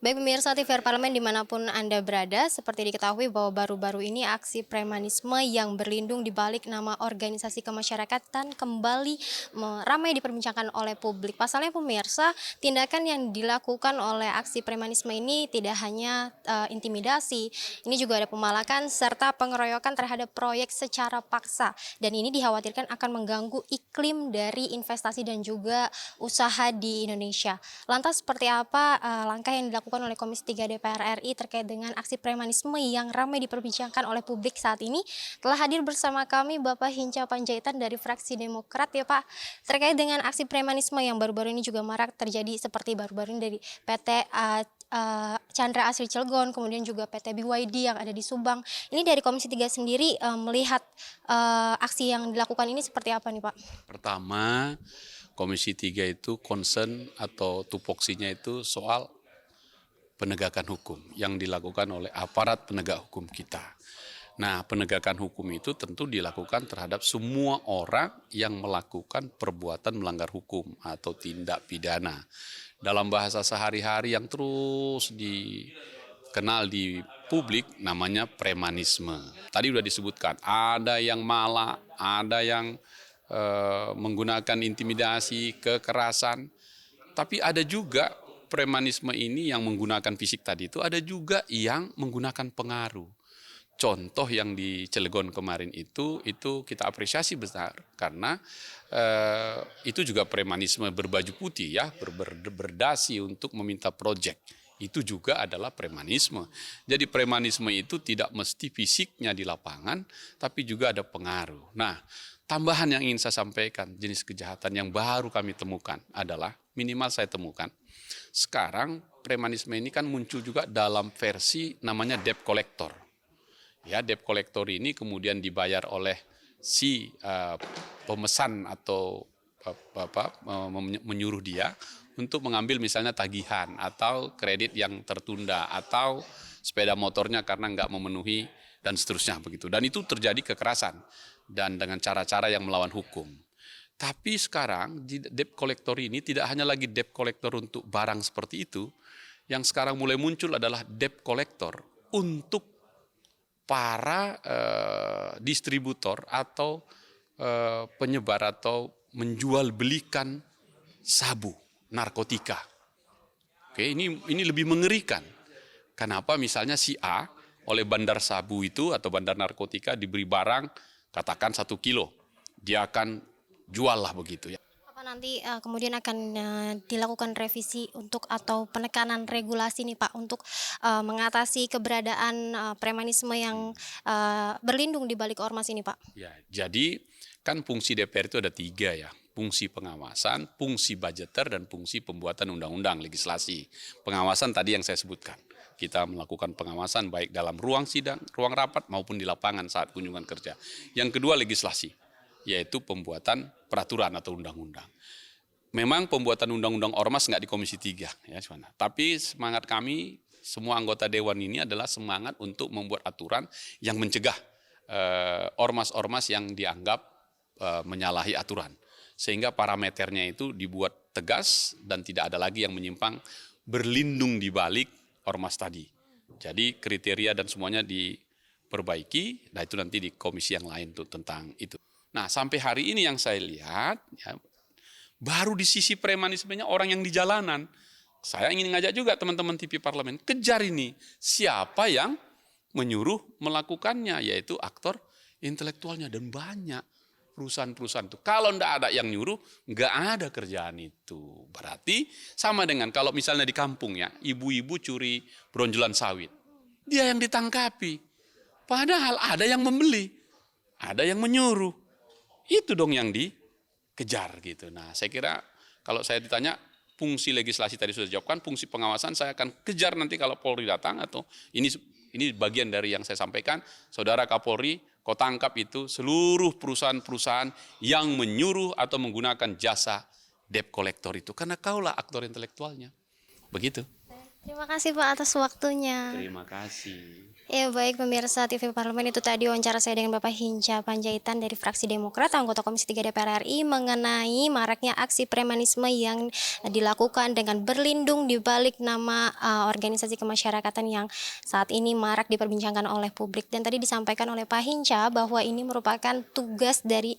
Baik pemirsa TVR Parlemen dimanapun Anda berada, seperti diketahui bahwa baru-baru ini aksi premanisme yang berlindung di balik nama organisasi kemasyarakatan kembali ramai diperbincangkan oleh publik. Pasalnya pemirsa, tindakan yang dilakukan oleh aksi premanisme ini tidak hanya intimidasi, ini juga ada pemalakan serta pengeroyokan terhadap proyek secara paksa. Dan ini dikhawatirkan akan mengganggu iklim dari investasi dan juga usaha di Indonesia. Lantas seperti apa langkah yang dilakukan oleh Komisi 3 DPR RI terkait dengan aksi premanisme yang ramai diperbincangkan oleh publik saat ini? Telah hadir bersama kami Bapak Hinca Panjaitan dari fraksi Demokrat ya Pak. Terkait dengan aksi premanisme yang baru-baru ini juga marak terjadi seperti baru-baru ini dari PT Chandra Asri Cilegon, kemudian juga PT BYD yang ada di Subang. Ini dari Komisi 3 sendiri melihat aksi yang dilakukan ini seperti apa nih Pak? Pertama, Komisi 3 itu concern atau tupoksinya itu soal penegakan hukum yang dilakukan oleh aparat penegak hukum kita. Nah, penegakan hukum itu tentu dilakukan terhadap semua orang yang melakukan perbuatan melanggar hukum atau tindak pidana. Dalam bahasa sehari-hari yang terus dikenal di publik namanya premanisme. Tadi sudah disebutkan, ada yang malah, ada yang menggunakan intimidasi, kekerasan, tapi ada juga premanisme ini yang menggunakan fisik tadi itu, ada juga yang menggunakan pengaruh. Contoh yang di Cilegon kemarin itu kita apresiasi besar karena itu juga premanisme berbaju putih ya, berdasi untuk meminta proyek. Itu juga adalah premanisme. Jadi premanisme itu tidak mesti fisiknya di lapangan, tapi juga ada pengaruh. Nah, tambahan yang ingin saya sampaikan, jenis kejahatan yang baru kami temukan adalah, minimal saya temukan, sekarang premanisme ini kan muncul juga dalam versi namanya debt collector. Ya, debt collector ini kemudian dibayar oleh si pemesan atau menyuruh dia untuk mengambil misalnya tagihan atau kredit yang tertunda atau sepeda motornya karena nggak memenuhi dan seterusnya begitu. Dan itu terjadi kekerasan dan dengan cara-cara yang melawan hukum. Tapi sekarang di debt collector ini tidak hanya lagi debt collector untuk barang seperti itu, yang sekarang mulai muncul adalah debt collector untuk para distributor atau penyebar atau menjual belikan sabu, narkotika. Oke, ini lebih mengerikan. Kenapa misalnya si A oleh bandar sabu itu atau bandar narkotika diberi barang katakan 1 kilo, dia akan jual lah begitu ya. Apa nanti kemudian akan dilakukan revisi untuk atau penekanan regulasi nih Pak untuk mengatasi keberadaan premanisme yang berlindung di balik ormas ini Pak? Ya, jadi kan fungsi DPR itu ada 3 ya, fungsi pengawasan, fungsi budgeter, dan fungsi pembuatan undang-undang legislasi. Pengawasan tadi yang saya sebutkan, kita melakukan pengawasan baik dalam ruang sidang, ruang rapat maupun di lapangan saat kunjungan kerja. Yang kedua legislasi, yaitu pembuatan peraturan atau undang-undang. Memang pembuatan undang-undang ormas nggak di Komisi 3, ya, tapi semangat kami semua anggota Dewan ini adalah semangat untuk membuat aturan yang mencegah ormas-ormas yang dianggap menyalahi aturan. Sehingga parameternya itu dibuat tegas dan tidak ada lagi yang menyimpang berlindung di balik ormas tadi. Jadi kriteria dan semuanya diperbaiki, nah itu nanti di komisi yang lain tuh tentang itu. Nah, sampai hari ini yang saya lihat, ya, baru di sisi premanismenya orang yang di jalanan. Saya ingin ngajak juga teman-teman TV Parlemen, kejar ini. Siapa yang menyuruh melakukannya, yaitu aktor intelektualnya. Dan banyak perusahaan-perusahaan itu. Kalau tidak ada yang nyuruh, nggak ada kerjaan itu. Berarti sama dengan kalau misalnya di kampung ya, ibu-ibu curi bronjolan sawit. Dia yang ditangkapi. Padahal ada yang membeli, ada yang menyuruh. Itu dong yang dikejar gitu. Nah, saya kira kalau saya ditanya fungsi legislasi tadi sudah dijawabkan, fungsi pengawasan saya akan kejar nanti kalau Polri datang atau ini bagian dari yang saya sampaikan, Saudara Kapolri, kau tangkap itu seluruh perusahaan-perusahaan yang menyuruh atau menggunakan jasa debt collector itu karena kaulah aktor intelektualnya. Begitu. Terima kasih Pak atas waktunya. Terima kasih. Ya baik pemirsa TV Parlemen, itu tadi wawancara saya dengan Bapak Hinca Panjaitan dari fraksi Demokrat, anggota Komisi 3 DPR RI, mengenai maraknya aksi premanisme yang dilakukan dengan berlindung di balik nama organisasi kemasyarakatan yang saat ini marak diperbincangkan oleh publik. Dan tadi disampaikan oleh Pak Hinca bahwa ini merupakan tugas dari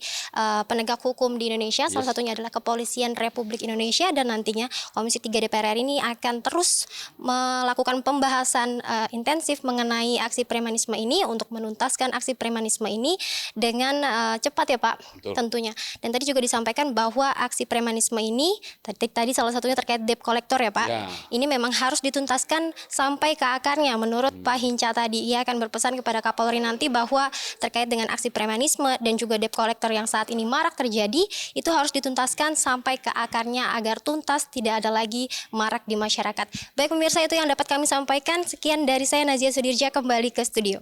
penegak hukum di Indonesia, salah Yes. satunya adalah Kepolisian Republik Indonesia, dan nantinya Komisi 3 DPR RI ini akan terus melakukan pembahasan intensif mengenai aksi premanisme ini untuk menuntaskan aksi premanisme ini dengan cepat ya Pak. Betul. Tentunya. Dan tadi juga disampaikan bahwa aksi premanisme ini tadi salah satunya terkait debt collector ya Pak. Ya. Ini memang harus dituntaskan sampai ke akarnya. Menurut Pak Hinca tadi, ia akan berpesan kepada Kapolri nanti bahwa terkait dengan aksi premanisme dan juga debt collector yang saat ini marak terjadi, itu harus dituntaskan sampai ke akarnya agar tuntas, tidak ada lagi marak di masyarakat. Baik pemirsa, itu yang dapat kami sampaikan. Sekian dari saya Nazia Sudirja, kembali ke studio.